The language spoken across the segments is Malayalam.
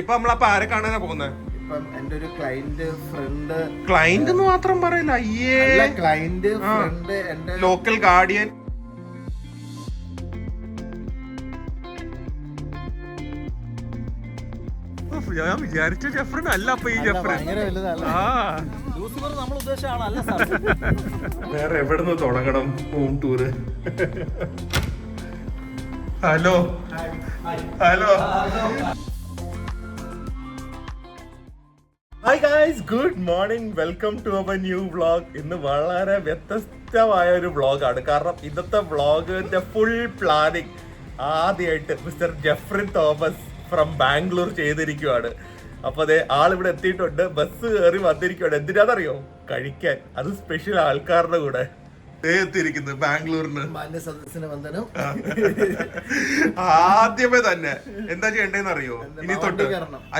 ഇപ്പൊ നമ്മളപ്പോ ആരെ കാണാനാ പോകുന്നത്? ഇപ്പം എന്റെ ഒരു ക്ലൈന്റ് ഫ്രണ്ട്. ക്ലൈന്റ് എന്ന് മാത്രം പറയില്ല, അയ്യേ ക്ലൈന്റ് ഫ്രണ്ട് എന്റെ ലോക്കൽ ഗാർഡിയൻ. ഞാൻ വിചാരിച്ച ജെഫ്രിൻ അല്ല. അപ്പൊ ഈ ജെഫ്രിൻ വേറെ എവിടുന്ന് തുടങ്ങണം home tour? Hello hello hi guys, good morning, welcome to our new vlog. ഇന്ന് വളരെ വ്യത്യസ്തമായ ഒരു വ്ളോഗാണ്. കാരണം ഇന്നത്തെ വ്ളോഗിന്റെ ഫുൾ പ്ലാനിങ് ആദ്യമായിട്ട് മിസ്റ്റർ ജെഫ്രിൻ തോമസ് ഫ്രം ബാംഗ്ലൂർ ചെയ്തിരിക്കുവാണ്. അപ്പൊ അതെ, ആളിവിടെ എത്തിയിട്ടുണ്ട്, ബസ് കയറി വന്നിരിക്കുവാണ്. എന്തിനാണെന്നറിയോ? കഴിക്കാൻ. അത് സ്പെഷ്യൽ ആൾക്കാരുടെ കൂടെ എത്തിയിരിക്കുന്നത് ബാംഗ്ലൂരിന്. ആദ്യമേ തന്നെ എന്താ ചെയ്യണ്ടേന്ന് അറിയോ? ഇനി തൊട്ട്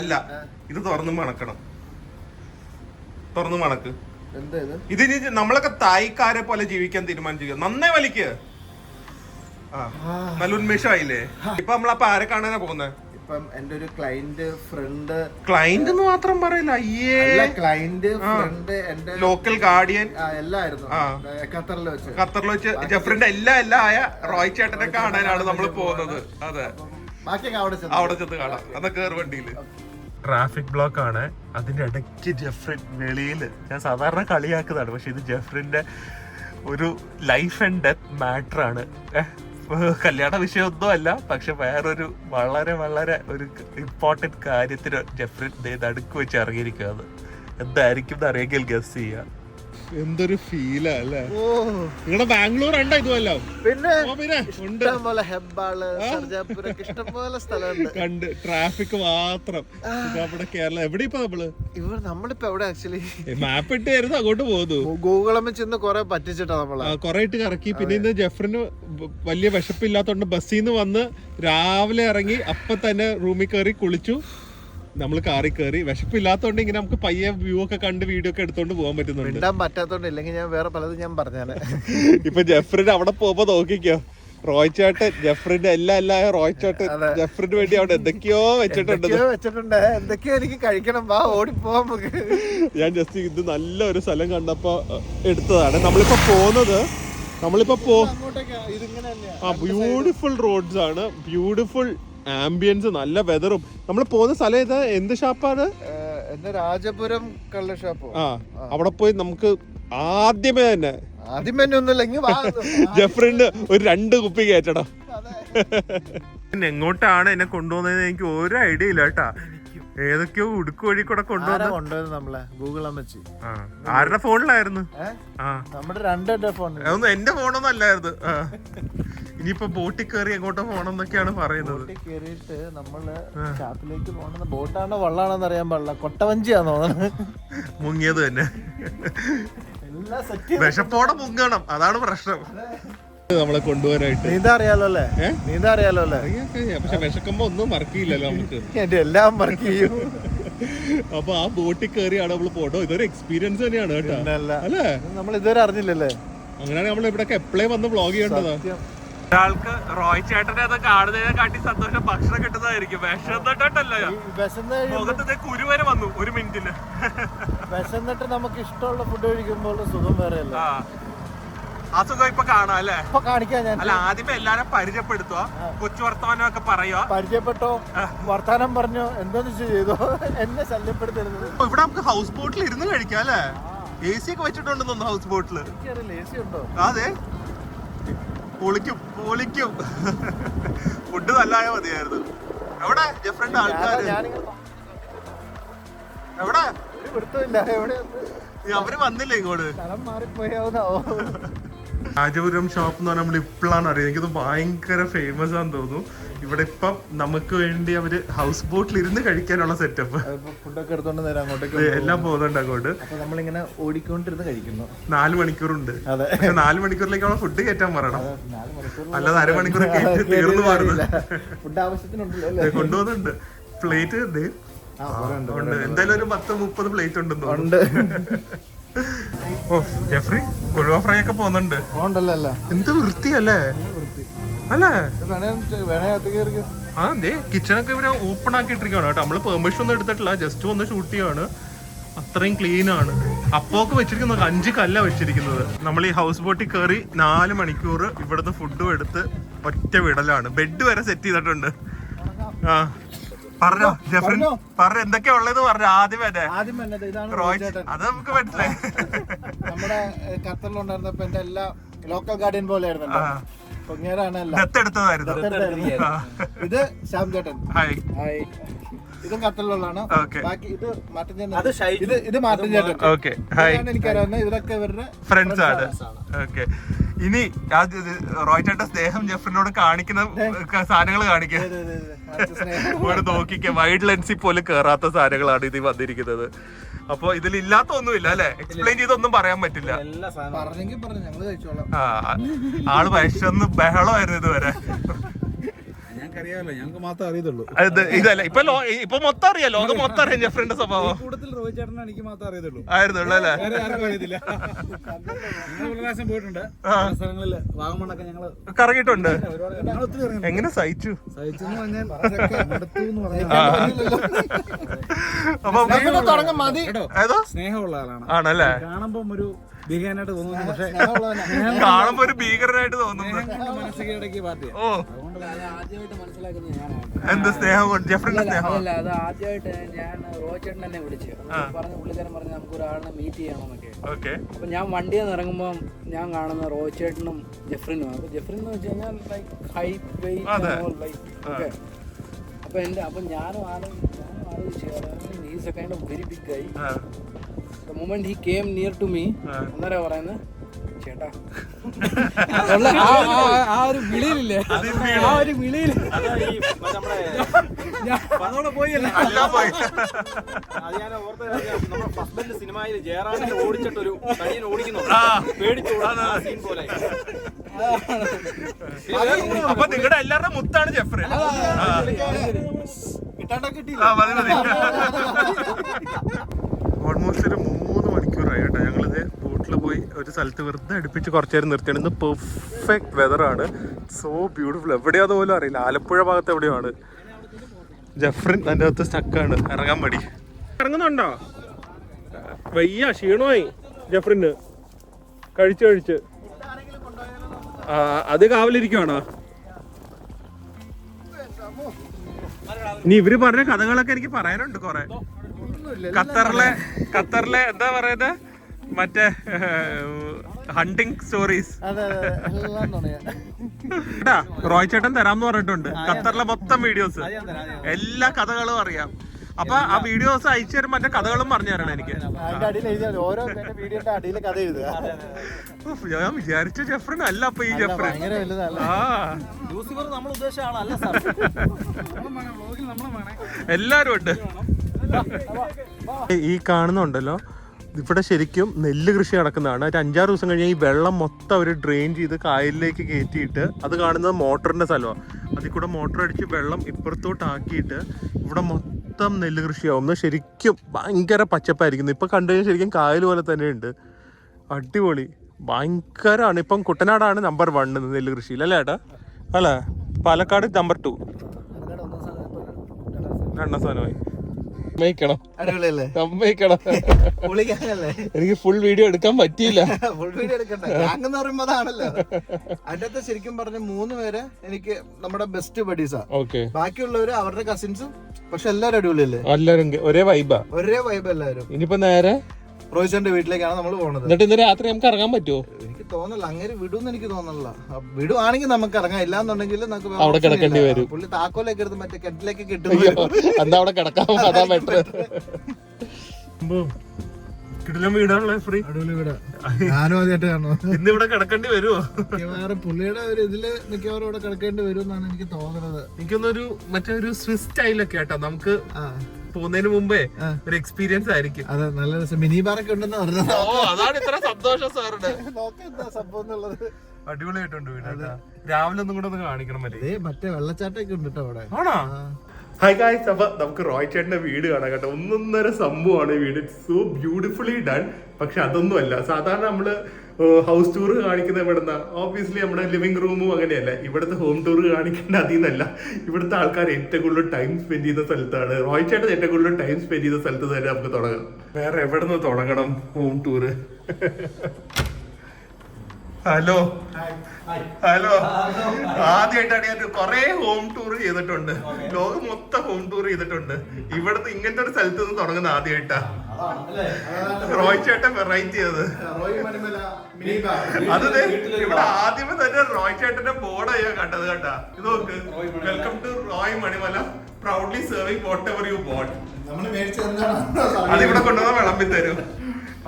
അല്ല, ഇത് തുറന്നു മണക്കണം. തുറന്നു മണക്ക്. ഇതിന് നമ്മളൊക്കെ തായ്ക്കാരെ പോലെ ജീവിക്കാൻ തീരുമാനിച്ചിരിക്കുക. നന്നേ വലിക്ക്. നല്ല ഉന്മേഷമായില്ലേ? ഇപ്പൊ നമ്മളപ്പോ ആരെ കാണാനാ പോകുന്നത്? ഇപ്പം എന്റെ ഒരു ക്ലൈന്റ് ഫ്രണ്ട്. ക്ലൈന്റ് എന്ന് മാത്രം പറയില്ല, അയ്യേ ക്ലൈന്റ് ഫ്രണ്ട് എന്റെ ലോക്കൽ ഗാർഡിയൻ എല്ലായിരുന്നു. ഖത്തറിൽ വെച്ച് ജെഫ്രിന്റെ എല്ലാ ആയ റോയ് ചേട്ടനെ കാണാനാണ് നമ്മൾ പോകുന്നത്. അതെ, അവിടെ ചെന്ന് കാണാം. അതൊക്കെ കയറി വണ്ടിയില്. ട്രാഫിക് ബ്ലോക്ക് ആണ്, അതിന്റെ ഇടയ്ക്ക് ജെഫ്രിൻ വെളിയിൽ. ഞാൻ സാധാരണ കളിയാക്കുന്നതാണ്, പക്ഷെ ഇത് ജെഫ്രിന്റെ ഒരു ലൈഫ് ആൻഡ് ഡെത്ത് മാറ്റർ ആണ്. കല്യാണ വിഷയമൊന്നും അല്ല, പക്ഷെ വേറൊരു വളരെ വളരെ ഒരു ഇമ്പോർട്ടന്റ് കാര്യത്തിന് ജെഫ്രിൻ നടുക്ക് വെച്ച് ഇറങ്ങിയിരിക്കുകയാണ്. എന്തായിരിക്കും എന്ന് അറിയെങ്കിൽ ഗസ് ചെയ്യാം. എന്തൊരു ഫീലാ അല്ലേ? നിങ്ങളുടെ ബാംഗ്ലൂർ ഉണ്ടോ ഇതുമല്ലോ? പിന്നെ ഇഷ്ടംപോലെ ഹെബ്ബാള്, സർജാപുരൊക്കെ ഇഷ്ടംപോലെ സ്ഥലമുണ്ട്. കണ്ട് ട്രാഫിക് മാത്രം. നമ്മുടെ കേരളം എവിടെ ഇപ്പൊ നമ്മളിപ്പോ എവിടെ? ആക്ച്വലി മാപ്പ് ഇട്ട് തരുന്നു, അങ്ങോട്ട് പോകുന്നു. ഗൂഗിളമ്മ ചെന്ന് കൊറേ പറ്റിച്ചിട്ടാ നമ്മള്. കൊറേ ഇട്ട് കറക്കി. പിന്നെ ഇന്ന് ജെഫ്രിന് വലിയ വിശപ്പില്ലാത്തോണ്ട് ബസ്സിൽ നിന്ന് വന്ന് രാവിലെ ഇറങ്ങി അപ്പൊ തന്നെ റൂമിൽ കയറി കുളിച്ചു. നമ്മൾ കാറി കയറി. വിശപ്പില്ലാത്തോണ്ട് ഇങ്ങനെ നമുക്ക് പയ്യെ വ്യൂ ഒക്കെ കണ്ട് വീഡിയോ ഒക്കെ എടുത്തോണ്ട് പോകാൻ പറ്റുന്നുണ്ട്. ഇടാൻ പറ്റാത്തോണ്ട്, ഇല്ലെങ്കിൽ ഞാൻ വേറെ പലതും ഞാൻ പറഞ്ഞാണ്. ഇപ്പൊ ജെഫ്രിന് അവിടെ പോകുമ്പോ നോക്കിക്കോ, റോയ് ചേട്ടൻ ജെഫ്രിന്റെ എല്ലാ റോയ് ചേട്ടൻ ജെഫ്രിന് വേണ്ടി അവിടെ എന്തൊക്കെയോ വെച്ചിട്ടുണ്ട്. എന്തൊക്കെയോ എനിക്ക് കഴിക്കണം, വാ ഓടിപ്പോവാൻ നമുക്ക്. ഞാൻ ജസ്റ്റ് ഇത് നല്ലൊരു സ്ഥലം കണ്ടപ്പോ എടുത്തതാണ്. നമ്മളിപ്പോ ബ്യൂട്ടിഫുൾ റോഡ്സ് ആണ്, ബ്യൂട്ടിഫുൾ ആംബിയൻസ്, നല്ല വെതറും. നമ്മൾ പോകുന്ന സ്ഥലം ഏതാ? എന്ത് ഷാപ്പാണ്? രാജപുരം കള്ള ഷാപ്പ്. അവിടെ പോയി നമുക്ക് ആദ്യമേ തന്നെ ഒന്നുമില്ലെങ്കിൽ ജെഫ്രിന് ഒരു 2 കുപ്പി കയറ്റണം. എങ്ങോട്ടാണ് എന്നെ കൊണ്ടുപോകുന്നത് എനിക്ക് ഒരു ഐഡിയ ഇല്ല കേട്ടാ. ഏതൊക്കെയോ ഉടുക്ക് വഴി കൂടെ കൊണ്ടുവന്നത് നമ്മളെ ഗൂഗിൾ അമ്മച്ചി. ആരുടെ ഫോണിലായിരുന്നു? നമ്മുടെ 2 ഫോൺ. അതൊന്നും എന്റെ ഫോണൊന്നും അല്ലായിരുന്നു. ഇനിയിപ്പോ ബോട്ടിൽ കയറി എങ്ങോട്ടോ പോണെന്നൊക്കെയാണ് പറയുന്നത്. കേറിയിട്ട് നമ്മള് ഷാപ്പിലേക്ക് പോണെന്ന്. ബോട്ടാണോ വള്ളാണോന്ന് അറിയാൻ പാടില്ല. കൊട്ടവഞ്ചിയാണോ മുങ്ങിയത് തന്നെ. വിശപ്പോടെ മുങ്ങണം, അതാണ് പ്രശ്നം. നമ്മളെ കൊണ്ടുപോകാനായിട്ട് നീന്താ അറിയാലോ അല്ലേ? പക്ഷെ വിശക്കുമ്പോ ഒന്നും മറക്കില്ലല്ലോ നമുക്ക്. എല്ലാം മറക്ക് ചെയ്യും. അപ്പൊ ആ ബോട്ടിൽ കയറിയാണ് നമ്മള് പോട്ടോ. ഇതൊരു എക്സ്പീരിയൻസ് തന്നെയാണ് കേട്ടോ, അല്ലേ? നമ്മൾ ഇതുവരെ അറിഞ്ഞില്ലല്ലേ? അങ്ങനെയാണെങ്കിൽ നമ്മൾ ഇവിടെ എപ്പോഴേ വന്ന് വ്ളോഗ് ചെയ്യേണ്ടതാ. ഒരാൾക്ക് റോയ് ചേട്ടനെ അത് കാണുന്നതിനെ കാട്ടി സന്തോഷം ഭക്ഷണം കിട്ടുന്നതായിരിക്കും. മുഖത്തെ കുരു വരെ വന്നു 1 മിനിറ്റില്. വിശന്നിട്ട് നമുക്ക് ഇഷ്ടമുള്ള ഫുഡ് കഴിക്കുമ്പോൾ സുഖം വേറെ അല്ല. ആ സുഖം ഇപ്പൊ കാണാം അല്ലേ? കാണിക്കാൻ ഞാൻ അല്ല, ആദ്യമേ എല്ലാരും പരിചയപ്പെടുത്തുക, കൊച്ചു വർത്തമാനം ഒക്കെ പറയുക. പരിചയപ്പെട്ടോ, വർത്താനം പറഞ്ഞോ, എന്താന്ന് ചെയ്തോ, എന്നെ ശല്യപ്പെടുത്തരുത്. ഇവിടെ നമുക്ക് ഹൗസ് ബോട്ടിൽ ഇരുന്ന് കഴിക്കാം അല്ലേ? AC ഒക്കെ വെച്ചിട്ടുണ്ടെന്ന് ഹൗസ് ബോട്ടില്. AC ഉണ്ടോ? അതെ, പൊളിക്കും. ഫുഡ് നല്ലായ മതിയായിരുന്നു. എവിടെ ജെഫ്രിന്റെ ആൾക്കാര്? എവിടെ? അവര് വന്നില്ലേ ഇങ്ങോട്ട്? രാജപുരം ഷോപ്പ് എന്ന് പറഞ്ഞാൽ നമ്മൾ ഇപ്പോഴാണ് അറിയാം. എനിക്കത് ഭയങ്കര ഫേമസ് ആണെന്ന് തോന്നുന്നു. ഇവിടെ ഇപ്പം നമുക്ക് വേണ്ടി അവര് ഹൗസ് ബോട്ടിൽ ഇരുന്ന് കഴിക്കാനുള്ള സെറ്റപ്പ്, ഫുഡൊക്കെ എടുത്തോണ്ട് നേരം അങ്ങോട്ടേക്ക് എല്ലാം പോകുന്നുണ്ട് അങ്ങോട്ട്. നമ്മളിങ്ങനെ ഓടിക്കൊണ്ടിരുന്ന് കഴിക്കുന്നു. 4 മണിക്കൂറുണ്ട്. 4 മണിക്കൂറിലേക്ക് ഫുഡ് കയറ്റാൻ പറയണം, അല്ലാതെ അരമണിക്കൂർ തീർന്നു മാറുന്നു. ഫുഡ് ആവശ്യത്തിനുണ്ടല്ലോ, കൊണ്ടുപോകുന്നുണ്ട്. പ്ലേറ്റ് ഉണ്ട്, എന്തായാലും ഒരു 10-30 പ്ലേറ്റ് ഉണ്ടെന്ന്. ഓ ജെഫ്രി, കൊഴുവ ഫ്രൈ ഒക്കെ പോകുന്നുണ്ട്. എന്ത് വൃത്തിയല്ലേ? അല്ലേ? ആ അതെ കിച്ചണൊക്കെ ഇവരെ ഓപ്പൺ ആക്കിയിട്ടിരിക്കുകയാണ് കേട്ടോ. നമ്മള് പെർമിഷൻ ഒന്നും എടുത്തിട്ടില്ല, ജസ്റ്റ് ഒന്ന് ഷൂട്ട് ചെയ്യാണ്. അത്രയും ക്ലീൻ ആണ്. അപ്പോക്ക് വെച്ചിരിക്കുന്നത് 5 കല്ല വെച്ചിരിക്കുന്നത്. നമ്മൾ ഈ ഹൗസ് ബോട്ടിൽ കയറി 4 മണിക്കൂർ ഇവിടുന്ന് ഫുഡും എടുത്ത് ഒറ്റ വിടലാണ്. ബെഡ് വരെ സെറ്റ് ചെയ്തിട്ടുണ്ട്. ആ പറഞ്ഞോ ജെഫ്രിൻ, പറഞ്ഞ എന്തൊക്കെയാ ഉള്ളത് പറഞ്ഞു. ആദ്യം അത് നമുക്ക് മനസ്സിലായി. നമ്മുടെ ഖത്തറിലുണ്ടായിരുന്നപ്പോ എന്റെ എല്ലാ ലോക്കൽ ഗാർഡിയൻ പോലെ ആയിരുന്നു. ഇത് ശ്യാം ചേട്ടൻ, ഇതും ഖത്തറിലുള്ളതാണ്. ബാക്കി ഇത് മാർട്ടിൻ ചേട്ടൻ, എനിക്കറിയാവുന്ന ഇവരൊക്കെ ഇവരുടെ ഫ്രണ്ട്സ് ആണ്. ഓക്കെ, ഇനി റോയ് ചേട്ടൻ സ്നേഹം ജെഫ്രിനോട് കാണിക്കുന്ന സാധനങ്ങൾ കാണിക്കുക. ഇവിടെ നോക്കിക്ക, വൈഡ് ലെൻസിൽ പോലും കേറാത്ത സാധനങ്ങളാണ് ഇത് വന്നിരിക്കുന്നത്. അപ്പൊ ഇതിൽ ഇല്ലാത്ത ഒന്നുമില്ല അല്ലെ, എക്സ്പ്ലെയിൻ ചെയ്തൊന്നും പറയാൻ പറ്റില്ല. ആള് വിശന്ന് ബഹളമായിരുന്നു ഇതുവരെ. ഞങ്ങൾക്ക് മാത്രമേ അറിയത്തുള്ളൂ ഇതല്ല ഇപ്പൊ മൊത്തം അറിയാം, ലോകം മൊത്തം അറിയാം ജെഫ്രിന്റെ സ്വഭാവം. എനിക്ക് മാത്രമേ അറിയത്തുള്ളൂ ആയിരുന്നുള്ളൂ അല്ലേ. കറങ്ങിയിട്ടുണ്ട്. എങ്ങനെ സഹിച്ചു? സ്നേഹമുള്ള ആളാണ് ആണല്ലേ. കാണുമ്പോ ഒരു ഭീകരനായിട്ട് തോന്നുന്നു, പക്ഷേ കാണുമ്പോ ഒരു ഭീകരനായിട്ട് തോന്നുന്നു. ഓ എന്ത് സ്നേഹം കൊണ്ട് ജെഫ്രിന്റെ സ്നേഹം. അല്ല, അത് ആദ്യമായിട്ട് ഞാൻ റോയ് ചേട്ടൻ എന്നെ വിളിച്ചു പറഞ്ഞു, പുള്ളിക്കാരൻ പറഞ്ഞു നമുക്ക് ഒരാളിനെ മീറ്റ് ചെയ്യണമെന്നൊക്കെ. അപ്പൊ ഞാൻ വണ്ടിയിൽ നിന്ന് ഇറങ്ങുമ്പോൾ ഞാൻ കാണുന്ന റോയ് ചേട്ടനും ജെഫ്രിനും. അപ്പൊ ജെഫ്രിൻ എന്ന് വെച്ച് കഴിഞ്ഞാൽ like height weight like okay. അപ്പൊ ഞാനും ആലോചിച്ചു he's a kind of very big guy. The moment he came near to me, എന്താ പറയുന്നത്, ചേട്ടാ ആ ഒരു വിളിയിലില്ലേ, ആ ഒരു വിളിയിൽ സിനിമയിൽ ജയറാമിനെ ഓടിച്ചിട്ടൊരു തനിയൻ ഓടിക്കുന്നു, പേടിച്ചു പോലെ. അപ്പൊ നിങ്ങളുടെ എല്ലാവരുടെ മുത്താണ് ജെഫ്രി. ഓൾമോസ്റ്റ് ഒരു 3 മണിക്കൂറായി കേട്ടോ. ഞങ്ങളിത് ബോട്ടിൽ പോയി ഒരു സ്ഥലത്ത് വെറുതെ അടുപ്പിച്ച് കുറച്ചു നേരം നിർത്തിയാണ്. ഇന്ന് പെർഫെക്റ്റ് വെതറാണ്, സോ ബ്യൂട്ടിഫുൾ. എവിടെയാന്ന് പോലും അറിയില്ല, ആലപ്പുഴ ഭാഗത്ത് എവിടെയാണ്. ജെഫ്രിൻ അതിൻ്റെ അകത്ത് സ്റ്റക്കാണ്, ഇറങ്ങാൻ മടി. ഇറങ്ങുന്നുണ്ടോ? വയ്യ, ക്ഷീണമായി ജെഫ്രിന് കഴിച്ച്. അത് കാവലിരിക്കുവാണോ? ഇനി ഇവര് പറഞ്ഞ കഥകളൊക്കെ എനിക്ക് പറയാനുണ്ട് കൊറേ. ഖത്തറിലെ എന്താ പറയുന്നത്, മറ്റേ ഹണ്ടിങ് സ്റ്റോറീസ്. റോയ് ചേട്ടൻ തരാമെന്ന് പറഞ്ഞിട്ടുണ്ട്. ഖത്തറിലെ മൊത്തം വീഡിയോസ്, എല്ലാ കഥകളും അറിയാം. അപ്പൊ ആ വീഡിയോസ് അയച്ചു തരും, മറ്റേ കഥകളും പറഞ്ഞു തരണം എനിക്ക്. ഞാൻ വിചാരിച്ച ജെഫ്രിൻ അല്ല അപ്പൊ ഈ ജെഫ്രിൻ. എല്ലാരും ഉണ്ട്. ഈ കാണുന്നുണ്ടല്ലോ, ഇവിടെ ശരിക്കും നെല്ല് കൃഷി നടക്കുന്നതാണ്. ഒരു 5-6 ദിവസം കഴിഞ്ഞാൽ ഈ വെള്ളം മൊത്തം അവർ ഡ്രെയിൻ ചെയ്ത് കായലിലേക്ക് കയറ്റിയിട്ട്, അത് കാണുന്നത് മോട്ടറിന്റെ സ്ഥലമാണ്. അതിൽ കൂടെ മോട്ടർ അടിച്ച് വെള്ളം ഇപ്പുറത്തോട്ടാക്കിയിട്ട് ഇവിടെ മൊത്തം നെല്ല് കൃഷിയാവും. ശരിക്കും ഭയങ്കര പച്ചപ്പായിരിക്കുന്നു. ഇപ്പം കണ്ടു കഴിഞ്ഞാൽ ശരിക്കും കായൽ പോലെ തന്നെയുണ്ട്. അടിപൊളി, ഭയങ്കരമാണ്. ഇപ്പം കുട്ടനാടാണ് നമ്പർ 1 നെല്ല് കൃഷിയിൽ അല്ലേ ഏട്ടാ? അല്ലേ? പാലക്കാട് നമ്പർ 2, 2ാം സ്ഥാനമായി. എനിക്ക് ഫുൾ വീഡിയോ എടുക്കാൻ പറ്റിയില്ല. ഫുൾ വീഡിയോ എടുക്കണ്ട, ഗ്യാങ് പറയുമ്പോ അതാണല്ലോ. അതിനകത്ത് ശരിക്കും പറഞ്ഞ 3 പേര് എനിക്ക് നമ്മുടെ ബെസ്റ്റ് ബഡീസാ. ബാക്കിയുള്ളവര് അവരുടെ കസിൻസും. പക്ഷെ എല്ലാരും അടിപൊളിയല്ലേ, എല്ലാരും ഒരേ വൈബ് എല്ലാവരും. ഇനിയിപ്പോ നേരെ റോയ്ച്ചന്റെ വീട്ടിലേക്കാണ് നമ്മൾ പോകുന്നത്. എന്നിട്ട് ഇന്ന് രാത്രി നമുക്ക് ഇറങ്ങാൻ പറ്റുമോ? എനിക്ക് തോന്നല്ല, അങ്ങനെ വിടുമെന്ന് എനിക്ക് തോന്നല്ല. വിടുവാണെങ്കിൽ നമുക്ക് ഇറങ്ങാം, ഇല്ലാന്നുണ്ടെങ്കിൽ നമുക്ക് അവിടെ കിടക്കേണ്ടി വരും. പുള്ളി താക്കോലൊക്കെ എടുത്ത് മറ്റേ കെട്ടിലേക്ക് കിട്ടും. എന്താ അവിടെ കിടക്കാം, അതാ ബെറ്റർ. വീടാണല്ലോ ഫ്രീ. ഞാനും ആദ്യമായിട്ട് കാണുന്നു. ഇന്ന് ഇവിടെ കിടക്കേണ്ടി വരുമോ? മിക്കവാറും പുള്ളിയുടെ ഒരു ഇതില് മിക്കവാറും ഇവിടെ കിടക്കേണ്ടി വരും എന്നാണ് എനിക്ക് തോന്നുന്നത്. എനിക്കൊന്നൊരു മറ്റേ ഒരു സ്വിസ് സ്റ്റൈലൊക്കെ കേട്ടോ, നമുക്ക് പോകുന്നതിന് മുമ്പേ ഒരു എക്സ്പീരിയൻസ് ആയിരിക്കും. അതെ, നല്ല രസം. മിനി ബാറൊക്കെ ഉണ്ടെന്ന് പറഞ്ഞത്. അതാണ് ഇത്ര സന്തോഷം സാറിന്. എന്താ സംഭവം എന്നുള്ളത്. അടിപൊളിയായിട്ടുണ്ട് വീട്. രാവിലെ ഒന്നും കൂടെ ഒന്ന് കാണിക്കണം. മറ്റേ വെള്ളച്ചാട്ടൊക്കെ ഉണ്ട് കേട്ടോ അവിടെ. ആണോ? ഹായ് ഗായ്സ്, അപ്പൊ നമുക്ക് റോയ് ചേട്ടന്റെ വീട് കാണാം കേട്ടോ. 1.5 സംഭവമാണ് ഈ വീട്. It's so beautifully done. പക്ഷെ അതൊന്നും അല്ല. സാധാരണ നമ്മള് ഹൗസ് ടൂർ കാണിക്കുന്നത് ഇവിടുന്ന് ഓബിയസ്ലി നമ്മുടെ ലിവിംഗ് റൂമും അങ്ങനെയല്ല. ഇവിടുത്തെ ഹോം ടൂർ കാണിക്കേണ്ട അതിൽ നിന്നല്ല, ഇവിടുത്തെ ആൾക്കാർ ഏറ്റവും കൂടുതൽ ടൈം സ്പെൻഡ് ചെയ്യുന്ന സ്ഥലത്താണ്. റോയ് ചേട്ടൻ ഏറ്റവും കൂടുതൽ ടൈം സ്പെൻഡ് ചെയ്യുന്ന സ്ഥലത്ത് തന്നെ നമുക്ക് തുടങ്ങാം. വേറെ എവിടെ നിന്ന് തുടങ്ങണം ഹോം ടൂറ്? ഹലോ ഹലോ, ആദ്യമായിട്ടാണ് ഞാൻ കുറെ ഹോം ടൂർ ചെയ്തിട്ടുണ്ട്, ലോകം മൊത്തം ഹോം ടൂർ ചെയ്തിട്ടുണ്ട്. ഇവിടുന്ന് ഇങ്ങനത്തെ ഒരു സ്ഥലത്ത് നിന്ന് തുടങ്ങുന്ന ആദ്യമായിട്ടാ. റോയ് ചേട്ടൻ വെറൈറ്റി അത്. അത് ഇവിടെ ആദ്യമേ തന്നെ റോയ് ചേട്ടന്റെ ബോർഡാ ഞാൻ കണ്ടത്. കണ്ടാ ഇത് നോക്ക്, welcome to Roy Manimala, proudly serving whatever you bought. അത് ഇവിടെ കൊണ്ടുവന്നാൽ വിളമ്പി തരും.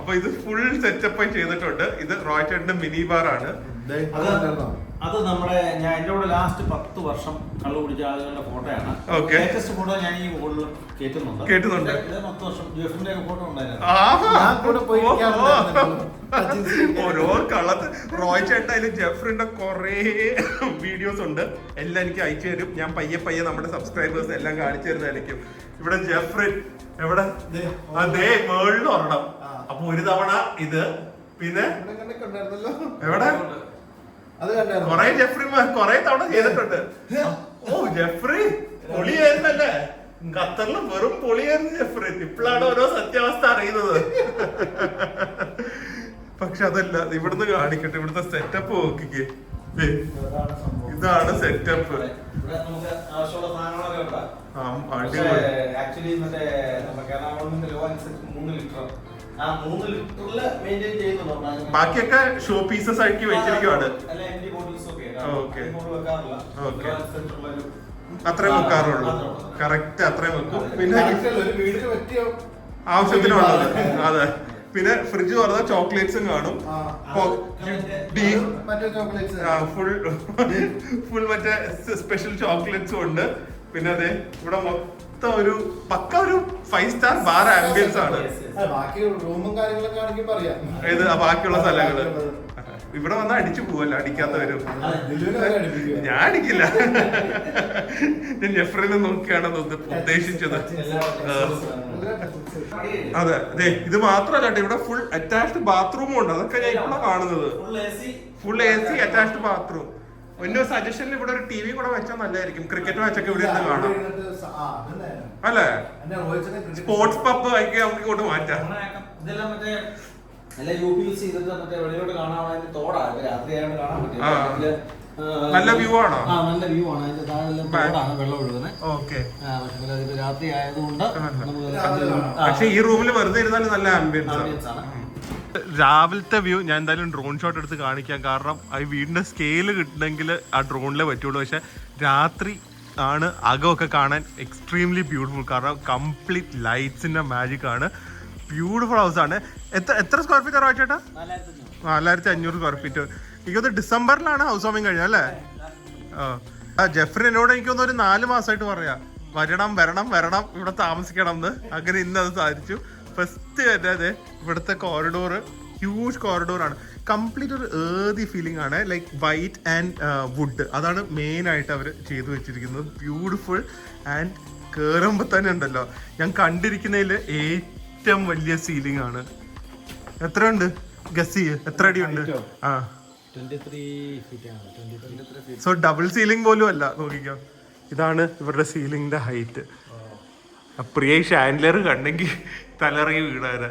അപ്പൊ ഇത് ഫുൾ സെറ്റപ്പ് ചെയ്തിട്ടുണ്ട്. ഇത് റോയ് ചേട്ടന്റെ മിനി ബാർ ആണ്. അത് നമ്മുടെ ഞാൻ എന്റെ കൂടെ ലാസ്റ്റ് 10 വർഷം കള്ളു കുടിച്ച ആളുകളുടെ ഫോട്ടോയാണ്. ലേറ്റസ്റ്റ് ഫോട്ടോ ഞാൻ ഈ മുകളിൽ കേട്ടുന്നുണ്ട്. 10 വർഷം ജെഫ്രിന്റെ ഫോട്ടോ ഉണ്ടായിരുന്നു. ഓരോ കളത്ത് റോയ് ചേട്ടൻ അതിൽ ജെഫ്രിന്റെ കൊറേ വീഡിയോസ് ഉണ്ട്. എല്ലാം എനിക്ക് അയച്ചു തരും. ഞാൻ പയ്യെ നമ്മുടെ സബ്സ്ക്രൈബേഴ്സ് എല്ലാം കാണിച്ചു തരുന്നതായിരിക്കും. ഇവിടെ ജെഫ്രിൻ എവിടെ? അതേ മേളിൽ ഒരെണ്ണം. അപ്പൊ ഒരു തവണ ഇത്, പിന്നെ എവിടെ കൊറേ ജെഫ്രിമാർ കൊറേ തവണ ചെയ്തിട്ടുണ്ട്. ഓ ജെഫ്രി പൊളിയായിരുന്നല്ലേ, ഖത്തറിൽ വെറും പൊളിയായിരുന്നു ജെഫ്രി. ഇപ്പോഴാണ് ഓരോ സത്യാവസ്ഥ അറിയുന്നത്. പക്ഷെ അതല്ല, ഇവിടുന്ന് കാണിക്കട്ടെ ഇവിടുത്തെ സെറ്റപ്പ് നോക്കിക്കേ. ഇതാണ് സെറ്റപ്പ്. ബാക്കിയൊക്കെ ഷോ പീസസ് ആക്കി വെച്ചിരിക്കുവാണ്. അത്രയും വെക്കാറുള്ളൂ. കറക്റ്റ് അത്രയും വെക്കും. പിന്നെ ആവശ്യത്തിനുള്ളത്. അതെ. പിന്നെ ഫ്രിഡ്ജ് തുറന്ന ചോക്ലേറ്റ്സും കാണും. ഫുൾ മറ്റേ സ്പെഷ്യൽ ചോക്ലേറ്റ്സും ഉണ്ട്. പിന്നെ അതെ ഇവിടെ മൊത്തം ഒരു പക്ക ഒരു 5 സ്റ്റാർ ബാർ ആംബിയൻസ് ആണ്. ഏത് ബാക്കിയുള്ള സ്ഥലങ്ങള് ഇവിടെ വന്നാൽ അടിച്ചു പോവല്ല, അടിക്കാത്തവരും. ഞാൻ അടിക്കില്ല, ഞാൻ ജെഫ്രിനെ നോക്കിയാണ് ഉദ്ദേശിച്ചത്. അതെ അതെ, ഇത് മാത്രമല്ല കേട്ടോ, ഇവിടെ ഫുൾ അറ്റാച്ച്ഡ് ബാത്റൂമും ഉണ്ട്. അതൊക്കെ ഞാൻ ഇവിടെ കാണുന്നത്. Full AC attached bathroom. എന്റെ സജഷനിൽ ഇവിടെ ഒരു TV കൂടെ വെച്ചാൽ നല്ലതായിരിക്കും. ക്രിക്കറ്റ് മാച്ചൊക്കെ ഇവിടെ ഇരുന്ന് കാണാം അല്ലേ. സ്പോർട്സ് പബ് ആക്കി നമുക്ക് ഇങ്ങോട്ട് മാറ്റാം. നല്ല വ്യൂ ആണോ? നല്ല വ്യൂ ആണ്. അതിന്റെ താഴെ വെള്ളം ഒഴുകുന്നത്. ഓക്കെ. രാത്രി ആയതുകൊണ്ട് പക്ഷെ ഈ റൂമിൽ വെറുതെ ഇരുന്നാലും നല്ല ആംബിയൻസ് ആണ്. രാവിലത്തെ വ്യൂ ഞാൻ എന്തായാലും ഡ്രോൺ ഷോട്ട് എടുത്ത് കാണിക്കാം. കാരണം ആ വീടിന്റെ സ്കെയില് കിട്ടണമെങ്കിൽ ആ ഡ്രോണിലേ പറ്റുള്ളൂ. പക്ഷെ രാത്രി ആണ് അകമൊക്കെ കാണാൻ എക്സ്ട്രീംലി ബ്യൂട്ടിഫുൾ. കാരണം കംപ്ലീറ്റ് ലൈറ്റ്സിന്റെ മാജിക് ആണ്. ബ്യൂട്ടിഫുൾ ഹൗസ് ആണ്. എത്ര സ്ക്വയർ ഫീറ്റ് റോയ് ചേട്ടാ? 4500 സ്ക്വയർ ഫീറ്റ്. എനിക്കൊന്ന് ഡിസംബറിലാണ് ഹൗസ് വാമിങ് കഴിഞ്ഞത് അല്ലേ? ജെഫ്രി എന്നോട് എനിക്കൊന്ന് ഒരു 4 മാസമായിട്ട് പറയാ വരണം ഇവിടെ താമസിക്കണം എന്ന്. അങ്ങനെ ഇന്ന് അത് സാധിച്ചു. ഫസ്റ്റ് തന്നെ അതെ, ഇവിടുത്തെ കോറിഡോർ ഹ്യൂജ് കോറിഡോറാണ്. കംപ്ലീറ്റ് ഒരു ഏർതി ഫീലിംഗ് ആണ്. ലൈക്ക് വൈറ്റ് ആൻഡ് വുഡ്, അതാണ് മെയിൻ ആയിട്ട് അവർ ചെയ്തു വെച്ചിരിക്കുന്നത്. ബ്യൂട്ടിഫുൾ. ആൻഡ് കയറുമ്പോൾ തന്നെ ഉണ്ടല്ലോ, ഞാൻ കണ്ടിരിക്കുന്നതിൽ ഏറ്റവും വലിയ സീലിംഗ് ആണ്. എത്ര ഉണ്ട് ഗസി? എത്ര അടിയുണ്ട്? 23 ഫീറ്റ്. സോ ഡബിൾ സീലിംഗ് പോലും അല്ല. നോക്കിക്കോ, ഇതാണ് ഇവരുടെ സീലിംഗിന്റെ ഹൈറ്റ്. പ്രിയ ഷാൻഡലർ കണ്ടെങ്കിൽ തലറങ്ങി വീടാന്.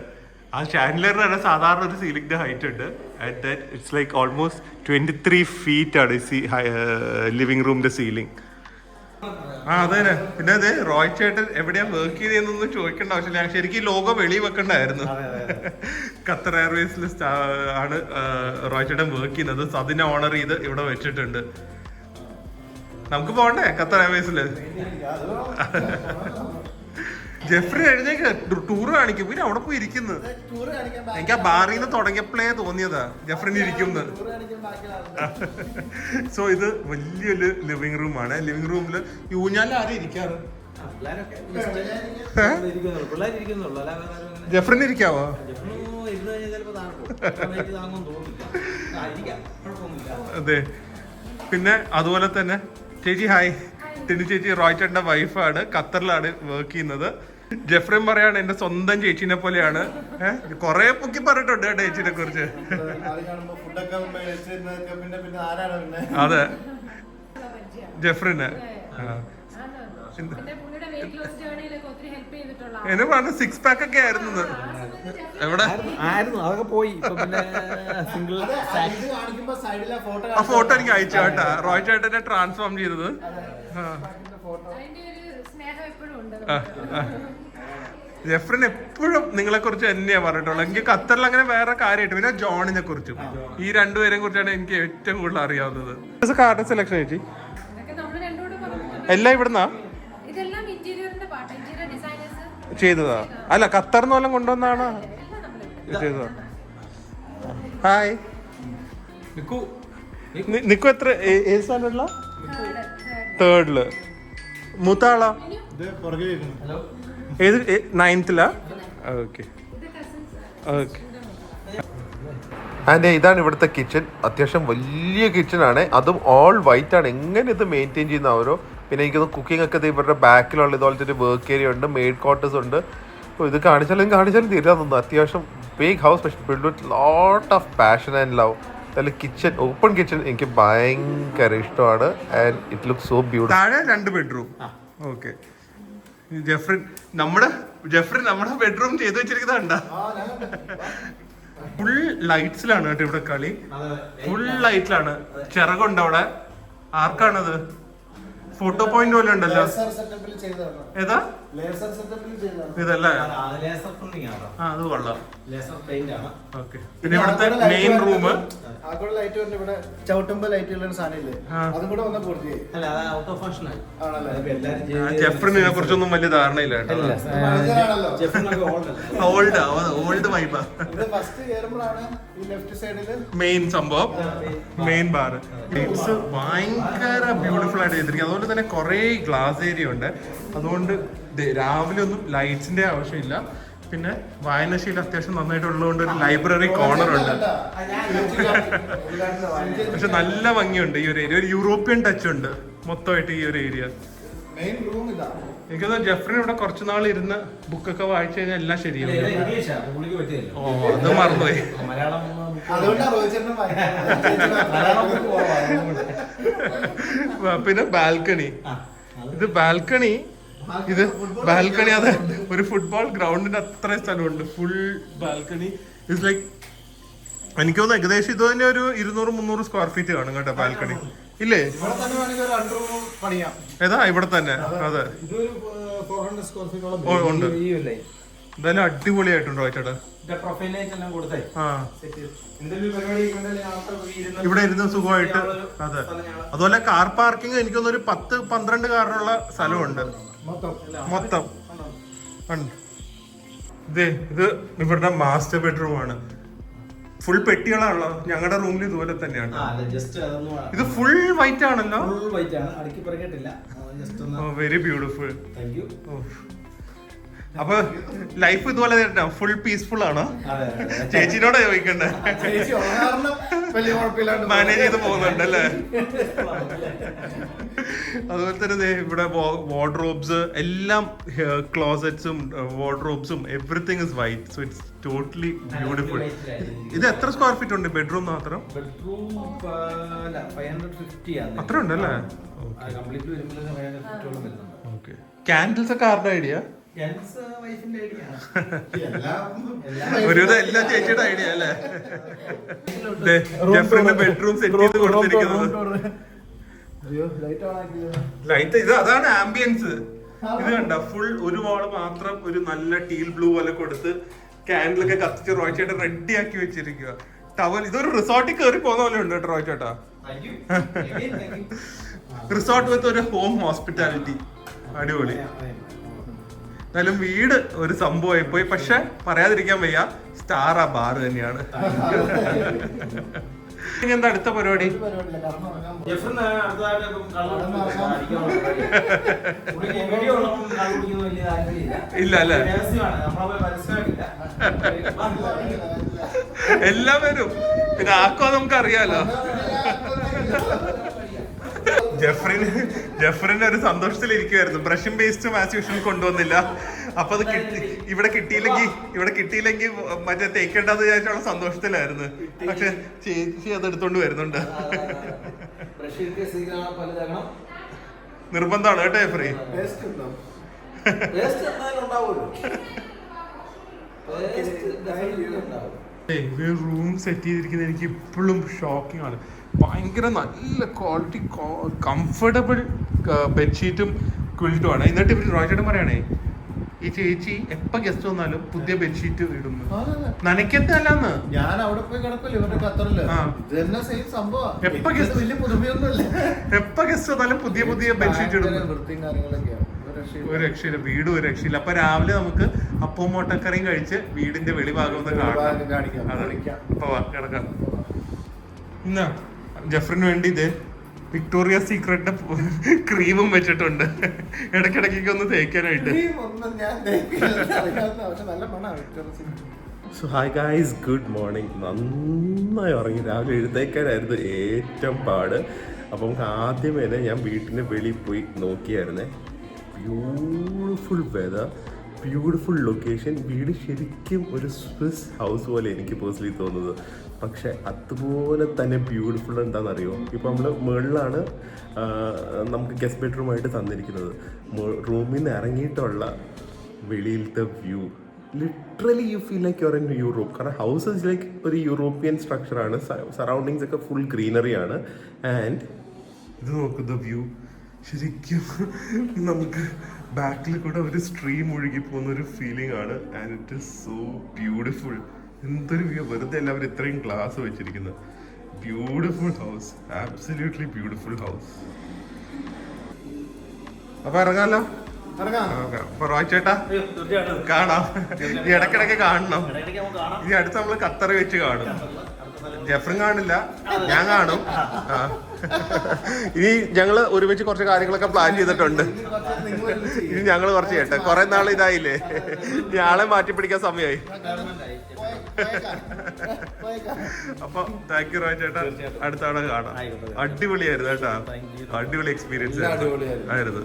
ആ ഷാൻഡലറിന് തന്നെ സാധാരണ ഒരു സീലിംഗിന്റെ ഹൈറ്റ് ഉണ്ട്. And that it's like almost 23 feet ആണ് ലിവിംഗ് റൂമിന്റെ സീലിംഗ്. അതെ. പിന്നെ അതെ, റോയ് ചേട്ടൻ എവിടെയാ വർക്ക് ചെയ്തെന്നൊന്നും ചോദിക്കേണ്ട ആവശ്യമില്ല. ശരിക്കും ലോഗോ വെളിയിൽ വെക്കണ്ടായിരുന്നു. ഖത്തർ എയർവേസിൽ ആണ് റോയ് ചേട്ടൻ വർക്ക് ചെയ്യുന്നത്. സോ അതിനെ ഓണർ ചെയ്ത് ഇവിടെ വെച്ചിട്ടുണ്ട്. നമുക്ക് പോകണ്ടേ ഖത്തർ എയർവേസില്? ജെഫ്രി എഴുന്നേക്ക് ടൂർ കാണിക്കും. പിന്നെ അവിടെ പോയി ഇരിക്കുന്നു. എനിക്ക് ആ ബാറിൽ നിന്ന് തുടങ്ങിയപ്പോഴേ തോന്നിയതാ ജെഫ്രിന് ഇരിക്കുന്നത്. സോ ഇത് വലിയൊരു ലിവിംഗ് റൂം ആണ്. ലിവിംഗ് റൂമിൽ യൂഞ്ഞാലിൽ ആരും ഇരിക്കാറ്? ജെഫ്രിന് ഇരിക്കാവോ? അതെ. പിന്നെ അതുപോലെ തന്നെ ചേച്ചി ഹായ്. ടിനു ചേച്ചി റോയ് ചേട്ടന്റെ വൈഫാണ്. ഖത്തറിലാണ് വർക്ക് ചെയ്യുന്നത്. ജെഫ്രിൻ പറയാണ് എന്റെ സ്വന്തം ചേച്ചീനെ പോലെയാണ്. കൊറേ പൊക്കി പറഞ്ഞിട്ടുണ്ട് കേട്ടോ ചേച്ചീനെ കുറിച്ച്. അതെ ജെഫ്രിന് എന്നെ പറഞ്ഞു 6 പാക്ക് ഒക്കെ ആയിരുന്നു. എവിടെ ആയിരുന്നു അതൊക്കെ പോയി. ആ ഫോട്ടോ എനിക്ക് അയച്ചു കേട്ടാ. റോയ് ചേട്ടനെ ട്രാൻസ്ഫോം ചെയ്തത്. ജെഫ്രിൻ എപ്പോഴും നിങ്ങളെ കുറിച്ച് തന്നെയാ പറഞ്ഞിട്ടുള്ളത്. എനിക്ക് ഖത്തറിൽ അങ്ങനെ വേറെ കാര്യമായിട്ട്. പിന്നെ ജോണിനെ കുറിച്ചും ഈ രണ്ടുപേരെയും കുറിച്ചാണ് എനിക്ക് ഏറ്റവും കൂടുതൽ അറിയാവുന്നത്. കാർഡ് സെലക്ഷൻ ചേച്ചി എല്ലാം ഇവിടുന്നാ ചെയ്തതാ? അല്ല ഖത്തറിന്ന് വല്ലതും കൊണ്ടുവന്നാണ് ചെയ്തതാ. ഹായ് നിക്കു എത്ര ഏത് സ്റ്റാൻഡേർഡിലാ? തേർഡില്. മൂത്ത ആളാ ഏത് 9th-ലാ? Okay okay. ആൻഡ് ഇതാണ് ഇവിടുത്തെ കിച്ചൺ. അത്യാവശ്യം വലിയ കിച്ചൺ ആണ്. അതും ഓൾ വൈറ്റ് ആണ്. എങ്ങനെ ഇത് മെയിൻറ്റെയിൻ ചെയ്യുന്ന അവരോ. പിന്നെ എനിക്കൊന്ന് കുക്കിംഗ് ഒക്കെ ഇവരുടെ ബാക്കിലുള്ള ഇതുപോലത്തെ ഒരു വർക്ക് ഏരിയ ഉണ്ട്, മെയ്ഡ് ക്വാർട്ടേഴ്സ് ഉണ്ട്. അപ്പോൾ ഇത് കാണിച്ചാലും തീരാൻ തോന്നുന്നു. അത്യാവശ്യം ബിഗ് ഹൗസ്, പക്ഷേ build with lot of passion and love. അതിൽ കിച്ചൺ, ഓപ്പൺ കിച്ചൺ എനിക്ക് ഭയങ്കര ഇഷ്ടമാണ്. And it look so beautiful. താഴെ 2 ബെഡ്റൂം. ഓക്കെ. ജെഫ്രിൻ നമ്മുടെ ബെഡ്റൂം ചെയ്ത് വെച്ചിരിക്കുന്നതാണ്ട. ഫുൾ ലൈറ്റ്സിലാണ് കേട്ടോ ഇവിടെ കളി. ഫുൾ ലൈറ്റിലാണ്. ചിറകുണ്ട് അവിടെ. ആർക്കാണത്? ഫോട്ടോ പോയിന്റ് പോലെ ഉണ്ടല്ലോ. ഏതാ ഇതല്ലേ? അത് കൊള്ളാം. ഓക്കെ. പിന്നെ ഇവിടുത്തെ മെയിൻ റൂം. ജെഫ്രിനെ കുറിച്ചൊന്നും വലിയ ധാരണയില്ല കേട്ടോ. ഓൾഡ് വൈബാ. മെയിൻ സംഭവം, മെയിൻ ബാർ. ഇറ്റ്സ് ഭയങ്കര ബ്യൂട്ടിഫുൾ ആയിട്ട് ചെയ്തിരിക്കും. അതുകൊണ്ട് തന്നെ കുറെ ഗ്ലാസ് ഏരിയ ഉണ്ട്. അതുകൊണ്ട് രാവിലെ ഒന്നും ലൈറ്റ്സിന്റെ ആവശ്യമില്ല. പിന്നെ വായനശീലം അത്യാവശ്യം നന്നായിട്ടുള്ളതുകൊണ്ട് ഒരു ലൈബ്രറി കോർണർ ഉണ്ട്. പക്ഷെ നല്ല ഭംഗിയുണ്ട് ഈ ഒരു ഏരിയ. ഒരു യൂറോപ്യൻ ടച്ച് ഉണ്ട് മൊത്തമായിട്ട് ഈ ഒരു ഏരിയ. എനിക്കത് ജെഫ്രിൻ ഇവിടെ കുറച്ചു നാൾ ഇരുന്ന് ബുക്കൊക്കെ വായിച്ചു കഴിഞ്ഞാൽ എല്ലാം ശരിയാവും. ഓ അത് മറന്നുപോയി. പിന്നെ ബാൽക്കണി. ഇത് ബാൽക്കണി അതെ ഒരു ഫുട്ബോൾ ഗ്രൗണ്ടിന്റെ അത്ര സ്ഥലമുണ്ട്. ഫുൾ ബാൽക്കണി ഇറ്റ്സ് ലൈക്ക് എനിക്ക് തോന്നുന്നു ഏകദേശം ഇത് തന്നെ ഒരു 200-300 സ്ക്വയർ ഫീറ്റ് കാണും കേട്ടോ ബാൽക്കണി. ഇല്ലേ? ഏതാ ഇവിടെ തന്നെ? അതെ ഉണ്ട്. എന്തായാലും അടിപൊളിയായിട്ടുണ്ടോ ചേട്ടാ? ഇവിടെ ഇരുന്ന് സുഖമായിട്ട്. അതെ. അതുപോലെ കാർ പാർക്കിംഗ് എനിക്കൊന്നൊരു 10-12 കാറിനുള്ള സ്ഥലമുണ്ട് മൊത്തം. ഇത് ഇവരുടെ മാസ്റ്റർ ബെഡ്റൂം ആണ്. ഫുൾ പെട്ടികളാണല്ലോ. ഞങ്ങളുടെ റൂമിൽ ഇതുപോലെ തന്നെയാണ്. ഇത് ഫുൾ വൈറ്റ് ആണല്ലോ. Very beautiful. അപ്പൊ ലൈഫ് ഇതുപോലെ ഫുൾ പീസ്ഫുൾ ആണോ? ചേച്ചിനോടാ ചോദിക്കണ്ടേ? മാനേജ് ചെയ്ത് പോകുന്നുണ്ട് അല്ലേ? അതുപോലെ തന്നെ ഇവിടെ വാർഡ്രോബ്സ് എല്ലാം, ക്ലോസറ്റ്സും വാർഡ്രോബ്സും everything is white. So it's totally beautiful. ഇത് എത്ര സ്ക്വയർ ഫീറ്റ് ഉണ്ട് ബെഡ്റൂം മാത്രം? അത്ര ഉണ്ടല്ലേ? ഓക്കെ. ക്യാൻഡിൽസ് ഒക്കെ ആരുടെ ഐഡിയ? ഒരുവിധം എല്ലാം ചേച്ചിയുടെ ഐഡിയ അല്ലേ? ജെഫ്രിന്റെ ബെഡ്റൂം സെറ്റ് ചെയ്ത് കൊടുത്തിരിക്കുന്നത്. ലൈറ്റ് ഇത് അതാണ് ആംബിയൻസ്. ഇത് കണ്ട ഫുൾ ഒരു വാള് മാത്രം ഒരു നല്ല ടീൽ ബ്ലൂ പോലെ കൊടുത്ത് ക്യാൻഡിലൊക്കെ കത്തിച്ച് റോയ് ചേട്ടൻ റെഡി ആക്കി വെച്ചിരിക്കുക. ടവൽ ഇതൊരു റിസോർട്ടിൽ കയറി പോകുന്ന പോലെ ഉണ്ട് കേട്ടോ റോയ് ചേട്ടാ. റിസോർട്ട് വിത്ത് ഒരു ഹോം ഹോസ്പിറ്റാലിറ്റി. അടിപൊളി. എന്നാലും വീട് ഒരു സംഭവമായി പോയി. പക്ഷെ പറയാതിരിക്കാൻ വയ്യ, സ്റ്റാർ ആ ബാർ തന്നെയാണ്. എന്താ അടുത്ത പരിപാടി? ഇല്ല അല്ലേ? എല്ലാം വരും. പിന്നെ ആക്കോ നമുക്ക് അറിയാലോ. ജെഫ്രിന് ഒരു സന്തോഷത്തിലിരിക്കുവായിരുന്നു. ബ്രഷും പേസ്റ്റും ആസ് യൂഷ്വൽ കൊണ്ടുവന്നില്ല. അപ്പൊ അത് ഇവിടെ കിട്ടിയില്ലെങ്കിൽ മറ്റേ തേക്കേണ്ടത് വിചാരിച്ചുള്ള സന്തോഷത്തിലായിരുന്നു. പക്ഷെ ചേച്ചി അത് എടുത്തോണ്ട് വരുന്നുണ്ട്. നിർബന്ധമാണ് കേട്ടോ ജെഫ്രി. റൂം സെറ്റ് ചെയ്തിരിക്കുന്നത് എനിക്ക് ഇപ്പോഴും ഷോക്കിംഗ് ആണ്. ഭയങ്കര നല്ല ക്വാളിറ്റി കംഫർട്ടബിൾ ബെഡ്ഷീറ്റും ക്വിൽറ്റും ആണ്. എന്നിട്ട് ഇവര് റോയ്ചേട്ടൻ പറയണേ ഈ ചേച്ചി എപ്പ ഗസ്റ്റ് വന്നാലും പുതിയ ബെഡ്ഷീറ്റ് ഇടുന്നു. നനയ്ക്കത്തല്ലെന്ന് ഞാൻ അവിടെ പോയി കിടക്കില്ല ഇവരുടെ ഖത്തറില്. എപ്പ ഗസ്റ്റ് വന്നാലും പുതിയ ബെഡ്ഷീറ്റ് ഇടുന്നു. ഒരു രക്ഷയില്ല, വീട് ഒരു രക്ഷയില്ല. അപ്പൊ രാവിലെ നമുക്ക് അപ്പവും മുട്ടക്കറിയും കഴിച്ച് വീടിന്റെ വെളിഭാഗം ഒന്ന് കിടക്കാം. എന്നാ ജെഫ്രിന് വേണ്ടി ഇത് വിക്ടോറിയ സീക്രട്ടിന്റെ ക്രീമും വെച്ചിട്ടുണ്ട്, ഇടയ്ക്കിടയ്ക്കൊക്കെ ഒന്ന് തേക്കാനായിട്ട്. So hi guys, good morning. നന്നായി ഉറങ്ങി. രാവിലെ എഴുന്നേക്കാനായിരുന്നു ഏറ്റവും പാട്. അപ്പം ആദ്യമേ ഞാൻ വീട്ടിന് വെളിയിൽ പോയി നോക്കിയായിരുന്നേ. Beautiful weather, beautiful location. വീട് ശരിക്കും ഒരു സ്വിസ് ഹൗസ് പോലെ എനിക്ക് പേഴ്സണലി തോന്നുന്നത്. പക്ഷെ അതുപോലെ തന്നെ ബ്യൂട്ടിഫുൾ എന്താണെന്നറിയോ? ഇപ്പോൾ നമ്മൾ മുകളിലാണ് നമുക്ക് ഗസ്റ്റ് ബെഡ്റൂമായിട്ട് തന്നിരിക്കുന്നത്. റൂമിൽ നിന്ന് ഇറങ്ങിയിട്ടുള്ള വെളിയിലത്തെ view, literally you feel like your in Europe. കാരണം ഹൗസ് ഇസ് ലൈക്ക് ഒരു യൂറോപ്യൻ സ്ട്രക്ചറാണ്. സറൗണ്ടിങ്സ് ഒക്കെ ഫുൾ ഗ്രീനറി ആണ്. ആൻഡ് ഇത് നോക്കുന്ന വ്യൂ ശരിക്കും നമുക്ക് ബാക്കിൽ കൂടെ ഒരു സ്ട്രീം ഒഴുകി പോകുന്ന ഒരു ഫീലിംഗ് ആണ്. And it is so beautiful. എന്തൊരു വ്യൂ! വെറുതെ എല്ലാവരും ഇത്രയും ഗ്ലാസ് വെച്ചിരിക്കുന്നത്. Beautiful house, absolutely beautiful house. അപ്പൊ ഇറങ്ങാലോ. അപ്പൊ റോയ് ചേട്ടാ കാണാം, ഈ ഇടക്കിടക്ക് കാണണം. ഈ അടുത്ത് നമ്മള് ഖത്തർ വെച്ച് കാണും. ജെഫ്രിൻ കാണില്ല, ഞാൻ കാണും. ഇനി ഞങ്ങള് ഒരുമിച്ച് കുറച്ച് കാര്യങ്ങളൊക്കെ പ്ലാൻ ചെയ്തിട്ടുണ്ട്. ഇനി ഞങ്ങള് കുറച്ച് ചെയ്യട്ടെ. കുറെ നാൾ ഇതായില്ലേ, ഞാളെ മാറ്റി പിടിക്കാൻ സമയമായി. അപ്പൊ താങ്ക് യു റോയ് ചേട്ടാ, അടുത്ത തവണ കാണാം. അടിപൊളിയായിരുന്നു കേട്ടാ, അടിപൊളി എക്സ്പീരിയൻസ് ആയിരുന്നു.